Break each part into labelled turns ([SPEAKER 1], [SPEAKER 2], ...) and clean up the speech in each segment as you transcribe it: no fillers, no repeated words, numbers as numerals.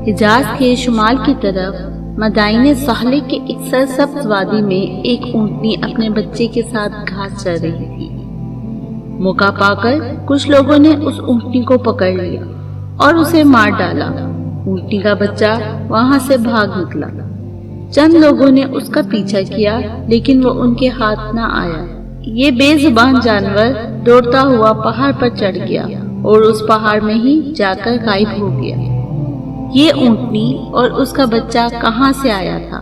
[SPEAKER 1] حجاز کے شمال کی طرف مدائن صحلے کے ایک سرسبز وادی میں ایک اونٹنی اپنے بچے کے ساتھ گھاس چر رہی تھی۔ موقع پا کر کچھ لوگوں نے اس اونٹنی کو پکڑ لیا اور اسے مار ڈالا۔ اونٹنی کا بچہ وہاں سے بھاگ نکلا۔ چند لوگوں نے اس کا پیچھا کیا لیکن وہ ان کے ہاتھ نہ آیا۔ یہ بے زبان جانور دوڑتا ہوا پہاڑ پر چڑھ گیا اور اس پہاڑ میں ہی جا کر غائب ہو گیا۔ یہ اونٹنی اور اس کا بچہ کہاں سے آیا تھا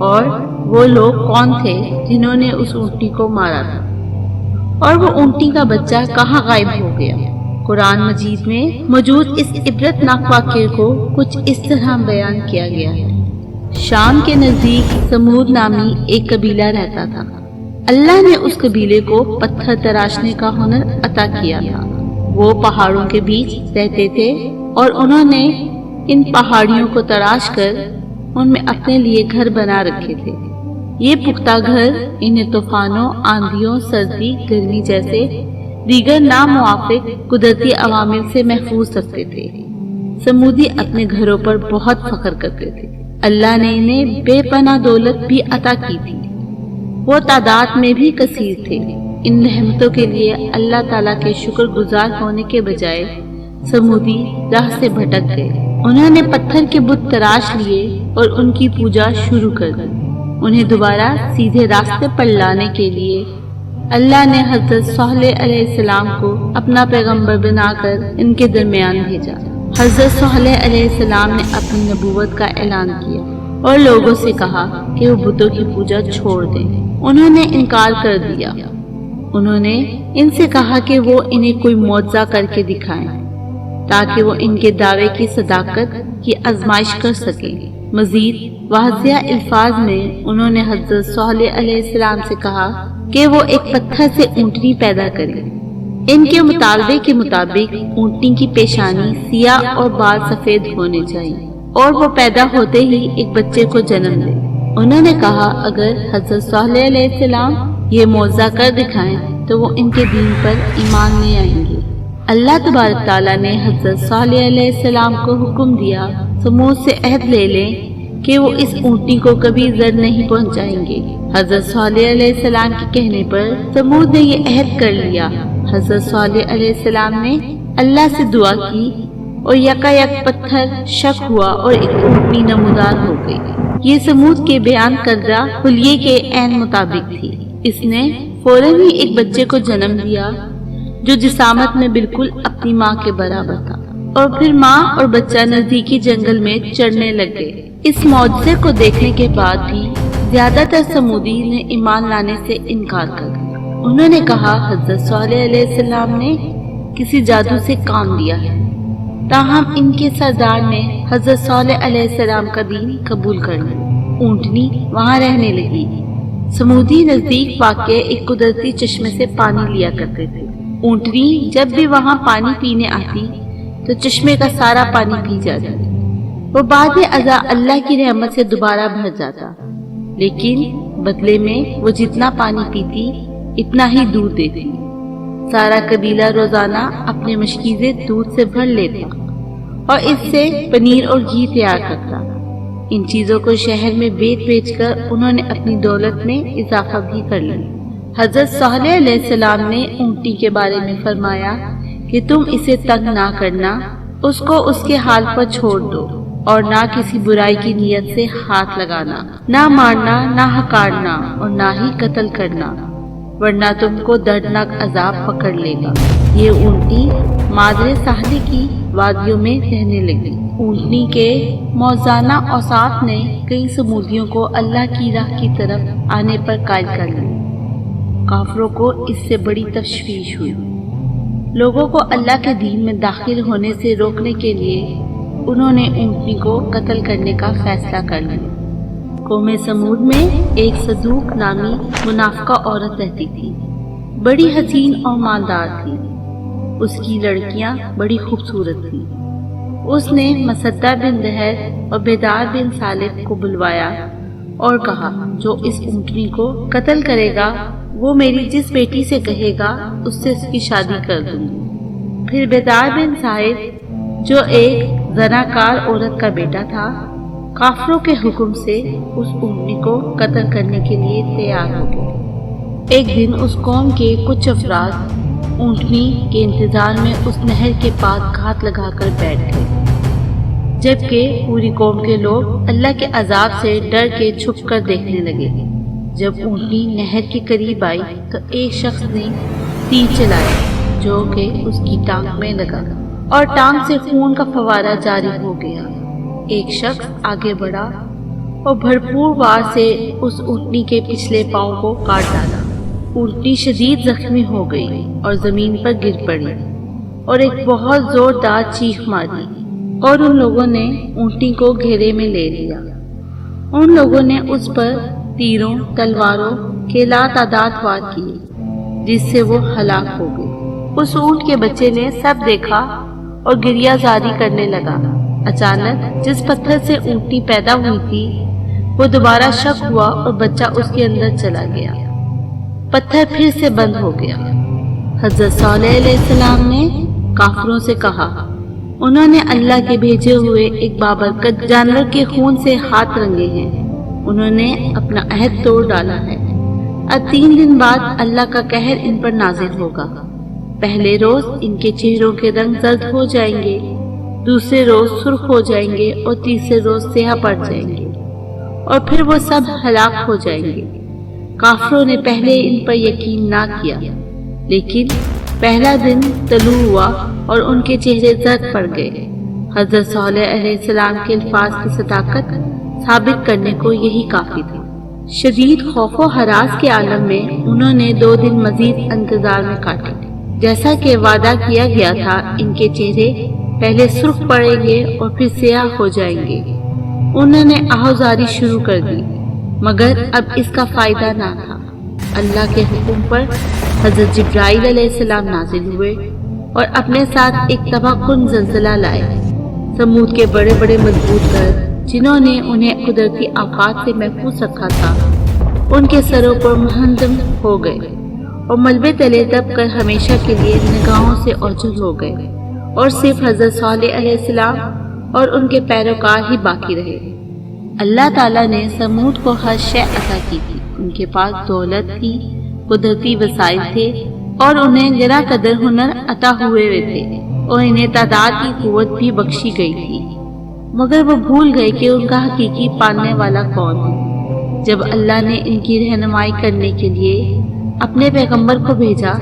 [SPEAKER 1] اور وہ لوگ کون تھے جنہوں نے اس اونٹنی کو مارا تھا، اور وہ اونٹنی کا بچہ کہاں غائب ہو گیا؟ قرآن مجید میں موجود اس عبرتناک واقعے کو کچھ اس طرح بیان کیا گیا ہے۔ شام کے نزدیک سمود نامی ایک قبیلہ رہتا تھا۔ اللہ نے اس قبیلے کو پتھر تراشنے کا ہنر عطا کیا تھا۔ وہ پہاڑوں کے بیچ رہتے تھے اور انہوں نے ان پہاڑیوں کو تراش کر ان میں اپنے لیے گھر بنا رکھے تھے۔ یہ پختہ گھر انہیں طوفانوں، آندھیوں، سردی، گرمی جیسے دیگر ناموافق قدرتی عوامل سے محفوظ رکھتے تھے۔ سمودی اپنے گھروں پر بہت فخر کرتے تھے۔ اللہ نے انہیں بے پناہ دولت بھی عطا کی تھی۔ وہ تعداد میں بھی کثیر تھے۔ ان رحمتوں کے لیے اللہ تعالیٰ کے شکر گزار ہونے کے بجائے سمودی راہ سے بھٹک گئے۔ انہوں نے پتھر کے بت تراش لیے اور ان کی پوجا شروع کر دی۔ انہیں دوبارہ سیدھے راستے پر لانے کے لیے اللہ نے حضرت صالح علیہ السلام کو اپنا پیغمبر بنا کر ان کے درمیان بھیجا۔ حضرت صالح علیہ السلام نے اپنی نبوت کا اعلان کیا اور لوگوں سے کہا کہ وہ بتوں کی پوجا چھوڑ دیں۔ انہوں نے انکار کر دیا۔ انہوں نے ان سے کہا کہ وہ انہیں کوئی معجزہ کر کے دکھائیں تاکہ وہ ان کے دعوے کی صداقت کی آزمائش کر سکیں۔ مزید واضح الفاظ میں انہوں نے حضرت صالح علیہ السلام سے کہا کہ وہ ایک پتھر سے اونٹنی پیدا کریں۔ ان کے مطالبے کے مطابق اونٹنی کی پیشانی سیاہ اور بال سفید ہونے چاہیے اور وہ پیدا ہوتے ہی ایک بچے کو جنم دے۔ انہوں نے کہا اگر حضرت صالح علیہ السلام یہ معجزہ کر دکھائیں تو وہ ان کے دین پر ایمان لے آئیں گے۔ اللہ تبارک تعالیٰ نے حضرت صالح علیہ السلام کو حکم دیا سمود سے عہد لے لیں کہ وہ اس اونٹنی کو کبھی زر نہیں پہنچائیں گے۔ حضرت صالح علیہ السلام کے کہنے پر سمود نے یہ عہد کر لیا۔ حضرت صالح علیہ السلام نے اللہ سے دعا کی اور یکایک پتھر شک ہوا اور ایک اونٹنی نمودار ہو گئی۔ یہ سمود کے بیان کردہ حلیے کے عین مطابق تھی۔ اس نے فوراً ہی ایک بچے کو جنم دیا جو جسامت میں بالکل اپنی ماں کے برابر تھا، اور پھر ماں اور بچہ نزدیکی جنگل میں چڑھنے لگ گئے۔ اس معجزے کو دیکھنے کے بعد بھی زیادہ تر سمودی نے ایمان لانے سے انکار کر دیا۔ انہوں نے کہا حضرت صالح علیہ السلام نے کسی جادو سے کام لیا ہے۔ تاہم ان کے سردار نے حضرت صالح علیہ السلام کا دین قبول کر لیا۔ اونٹنی وہاں رہنے لگی۔ سمودی نزدیک واقع ایک قدرتی چشمے سے پانی لیا کرتے تھے۔ اونٹنی جب بھی وہاں پانی پینے آتی تو چشمے کا سارا پانی پی جاتی۔ وہ بعد ازاں اللہ کی رحمت سے دوبارہ بھر جاتا، لیکن بدلے میں وہ جتنا پانی پیتی اتنا ہی دودھ دیتی۔ سارا قبیلہ روزانہ اپنے مشکیزے دودھ سے بھر لیتا اور اس سے پنیر اور گھی تیار کرتا۔ ان چیزوں کو شہر میں بیچ کر انہوں نے اپنی دولت میں اضافہ بھی کر لیا۔ حضرت صالح علیہ السلام نے اونٹنی کے بارے میں فرمایا کہ تم اسے تنگ نہ کرنا، اس کو اس کے حال پر چھوڑ دو اور نہ کسی برائی کی نیت سے ہاتھ لگانا، نہ مارنا، نہ ہکارنا اور نہ ہی قتل کرنا، ورنہ تم کو دردناک عذاب پکڑ لے گا۔ یہ اونٹنی مادر ساحلی کی وادیوں میں رہنے لگی۔ اونٹنی کے موزانہ اوصاف نے کئی سمودیوں کو اللہ کی راہ کی طرف آنے پر قائل کر لیا۔ کافروں کو اس سے بڑی تشویش ہوئی۔ لوگوں کو اللہ کے دین میں داخل ہونے سے روکنے کے لیے انہوں نے اونٹنی کو قتل کرنے کا فیصلہ کر لیا۔ قوم سمود میں ایک صدوق نامی منافقہ عورت رہتی تھی۔ بڑی حسین اور مالدار تھی۔ اس کی لڑکیاں بڑی خوبصورت تھیں۔ اس نے مسدہ بن دہر اور بیدار بن سالب کو بلوایا اور کہا جو اس اونٹنی کو قتل کرے گا وہ میری جس بیٹی سے کہے گا اس سے اس کی شادی کر دوں گی۔ پھر بیدار بن سالب جو ایک زناکار عورت کا بیٹا تھا، کافروں کے حکم سے اس اونٹنی کو قتل کرنے کے لیے تیار ہو گئے۔ ایک دن اس قوم کے کچھ افراد اونٹنی کے انتظار میں اس نہر کے پاس گھات لگا کر بیٹھ گئے، جبکہ پوری قوم کے لوگ اللہ کے عذاب سے ڈر کے چھپ کر دیکھنے لگے۔ جب اونٹنی نہر کے قریب آئی تو ایک شخص نے تیر چلایا جو کہ اس کی ٹانگ میں لگا اور ٹانگ سے خون کا فوارہ جاری ہو گیا۔ ایک شخص آگے بڑھا اور بھرپور وار سے اس اونٹنی کے پچھلے پاؤں کو کاٹ ڈالا۔ اونٹنی شدید زخمی ہو گئی اور زمین پر گر پڑی اور ایک بہت زوردار چیخ ماری، اور ان لوگوں نے اونٹنی کو گھیرے میں لے لیا۔ ان لوگوں نے اس پر تیروں تلواروں کے لاتعداد وار کیے، جس سے وہ ہلاک ہو گئی۔ اس اونٹ کے بچے نے سب دیکھا اور گریہ زاری کرنے لگا۔ اچانک جس پتھر سے اونٹنی پیدا ہوئی تھی وہ دوبارہ شک ہوا اور بچہ اس کے اندر چلا گیا۔ پتھر پھر سے بند ہو گیا۔ حضرت صالح علیہ السلام نے کافروں سے کہا، انہوں نے اللہ کے بھیجے ہوئے ایک بابرکت جانور کے خون سے ہاتھ رنگے ہیں، انہوں نے اپنا عہد توڑ ڈالا ہے۔ اب 3 دن بعد اللہ کا قہر ان پر نازل ہوگا۔ پہلے روز ان کے چہروں کے رنگ زرد ہو جائیں گے، دوسرے روز سرخ ہو جائیں گے اور تیسرے روز سیاہ پڑ جائیں گے، اور پھر وہ سب ہلاک ہو جائیں گے۔ کافروں نے پہلے ان پر یقین نہ کیا، لیکن پہلا دن طلوع ہوا اور ان کے چہرے زرد پڑ گئے۔ حضرت صالح علیہ السلام کے الفاظ کی صداقت ثابت کرنے کو یہی کافی تھا۔ شدید خوف و ہراس کے عالم میں انہوں نے 2 دن مزید انتظار میں کاٹے۔ جیسا کہ وعدہ کیا گیا تھا، ان کے چہرے پہلے سرخ پڑیں گے اور پھر سیاہ ہو جائیں گے۔ انہوں نے آہوزاری شروع کر دی، مگر اب اس کا فائدہ نہ تھا۔ اللہ کے حکم پر حضرت جبرائیل علیہ السلام نازل ہوئے اور اپنے ساتھ ایک تباہ کن زلزلہ لائے۔ سمود کے بڑے بڑے مضبوط گھر جنہوں نے انہیں قدرتی آفات سے محفوظ رکھا تھا، ان کے سروں پر منہدم ہو گئے اور ملبے تلے دب کر ہمیشہ کے لیے نگاہوں سے اوجھل ہو گئے، اور صرف حضرت صالح علیہ السلام اور ان کے پیروکار ہی باقی رہے۔ اللہ تعالیٰ نے سمود کو ہر شے عطا کی تھی، ان کے پاس دولت تھی، قدرتی وسائل تھے، اور انہیں گرا قدر ہنر عطا ہوئے تھے، اور انہیں تعداد کی قوت بھی بخشی گئی تھی، مگر وہ بھول گئے کہ ان کا حقیقی پالنے والا کون ہے۔ جب اللہ نے ان کی رہنمائی کرنے کے لیے اپنے پیغمبر کو بھیجا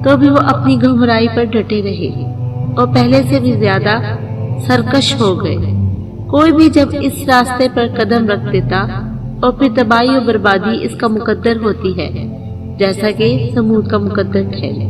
[SPEAKER 1] تو بھی وہ اپنی گمراہی پر ڈٹے رہے اور پہلے سے بھی زیادہ سرکش ہو گئے۔ کوئی بھی جب اس راستے پر قدم رکھ دیتا اور پھر تباہی و بربادی اس کا مقدر ہوتی ہے، جیسا کہ سمود کا مقدر ٹھہرے۔